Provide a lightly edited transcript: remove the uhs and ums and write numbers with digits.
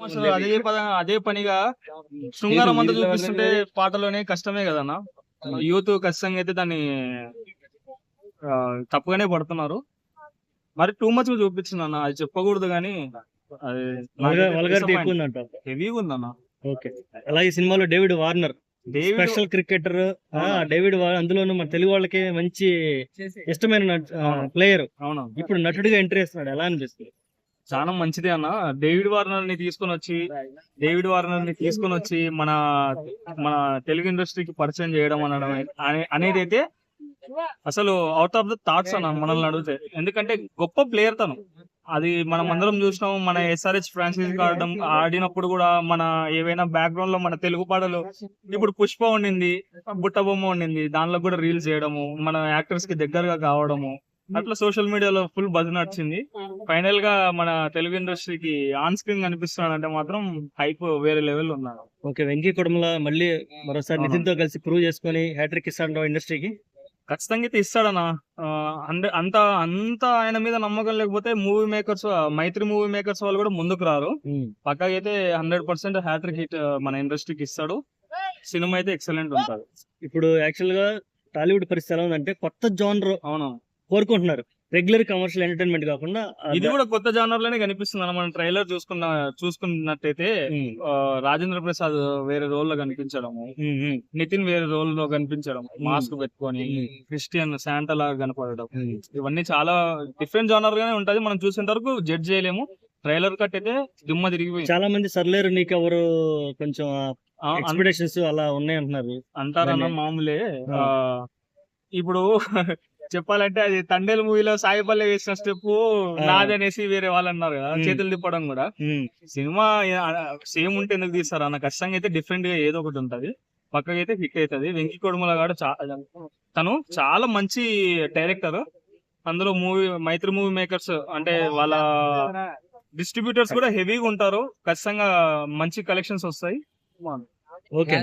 అసలు అదే పనిగా శృంగారం అంతా చూపిస్తుంటే పాటలోనే కష్టమే కదన్న. యూత్ ఖచ్చితంగా అయితే దాన్ని తప్పుగానే పడుతున్నారు. మరి టూ మచ్ గా చూపించింది అన్న, అది చెప్పకూడదు కానీ అది వల్గారిటీ ఎక్కువ ఉందంట. హెవీగా ఉందన్న. ఓకే. అలాగే సినిమాలో David Warner special cricketer, David అందులోనూ మన తెలుగు వాళ్ళకి మంచి ఇష్టమైన ప్లేయర్, అవునా, ఇప్పుడు నటుడిగా ఎంట్రీ ఇస్తున్నాడు. ఎలా అనిపిస్తుంది? చాలా మంచిదే అన్న. డేవిడ్ వార్నర్ ని తీసుకొని వచ్చి మన మన తెలుగు ఇండస్ట్రీకి పరిచయం చేయడం అనేది అయితే అసలు అవుట్ ఆఫ్ ద థాట్స్ అన్న మనల్ని అడిగితే. ఎందుకంటే గొప్ప ప్లేయర్ తను. అది మనం అందరం చూసినాం. మన SRH ఫ్రాంచైజ్ ఆడినప్పుడు కూడా మన ఏవైనా బ్యాక్గ్రౌండ్ లో మన తెలుగు పాటలు, ఇప్పుడు పుష్ప ఉండింది, బుట్ట బొమ్మ ఉండింది, దానిలో కూడా రీల్స్ చేయడము, మన యాక్టర్స్ కి దగ్గరగా కావడము, అట్లా సోషల్ మీడియాలో ఫుల్ బజ్ నడిచింది. ఫైనల్ గా మన తెలుగు ఇండస్ట్రీకి ఆన్ స్క్రీన్ కనిపిస్తున్నాడంటే మాత్రం హైప్ వేరే లెవెల్ ఉన్నాడు. ఓకే. వెంకీ కొడమల మళ్ళీ మరోసారి నితిన్ తో కలిసి ప్రూవ్ చేసుకొని హ్యాట్రిక్ ఇస్తాడు ఇండస్ట్రీకి. ఖచ్చితంగా అయితే ఇస్తాడనా. అంత ఆయన మీద నమ్మకం లేకపోతే మూవీ మేకర్స్, మైత్రి మూవీ మేకర్స్ వాళ్ళు కూడా ముందుకు రారు. పక్కా అయితే 100% హ్యాట్రిక్ హిట్ మన ఇండస్ట్రీకి ఇస్తాడు. సినిమా అయితే ఎక్సలెంట్ ఉంటుంది. ఇప్పుడు యాక్చువల్ గా టాలీవుడ్ పరిస్థితి ఎలా ఉందంటే కొత్త జానర్ అవును కోరుకుంటున్నారు, రెగ్యులర్ కమర్షియల్ ఎంటర్టైన్మెంట్ కాకుండా. ఇది కూడా కొత్త జానర్ లోనే కనిపిస్తుంది అన్న. మనం ట్రైలర్ చూసుకున్నట్టయితే రాజేంద్ర ప్రసాద్ వేరే రోల్ లో కనిపించడము, నితిన్ వేరే రోల్ లో కనిపించడం, మాస్క్ పెట్టుకొని క్రిస్టియన్ శాంటా లాగా కనపడడం, ఇవన్నీ చాలా డిఫరెంట్ జానర్ గానే ఉంటది. మనం చూసేంత వరకు జడ్జ్ చేయలేము. ట్రైలర్ కట్ అయితే దిమ్మ తిరిగిపోయింది. చాలా మంది సర్లేరు నీకెవరు కొంచెం ఎక్స్పెక్టేషన్స్ అలా ఉన్నాయి అంటున్నారు. అంటారన్న మామూలే. ఇప్పుడు చెప్పాలంటే అది తండేల్ మూవీలో సాయిపల్లె వేసిన స్టెప్ నాదనేసి వేరే వాళ్ళు అన్నారు కదా, చేతులు తిప్పడం కూడా. సినిమా సేమ్ ఉంటే ఎందుకు తీస్తారు అన్న. ఖచ్చితంగా అయితే డిఫరెంట్ గా ఏదో ఒకటి ఉంటది, పక్కగా అయితే హిట్ అవుతుంది. వెంకీ కొడుమల గారు తను చాలా మంచి డైరెక్టర్. అందులో మైత్రి మూవీ మేకర్స్ అంటే వాళ్ళ డిస్ట్రిబ్యూటర్స్ కూడా హెవీగా ఉంటారు. ఖచ్చితంగా మంచి కలెక్షన్స్ వస్తాయి. ఓకే.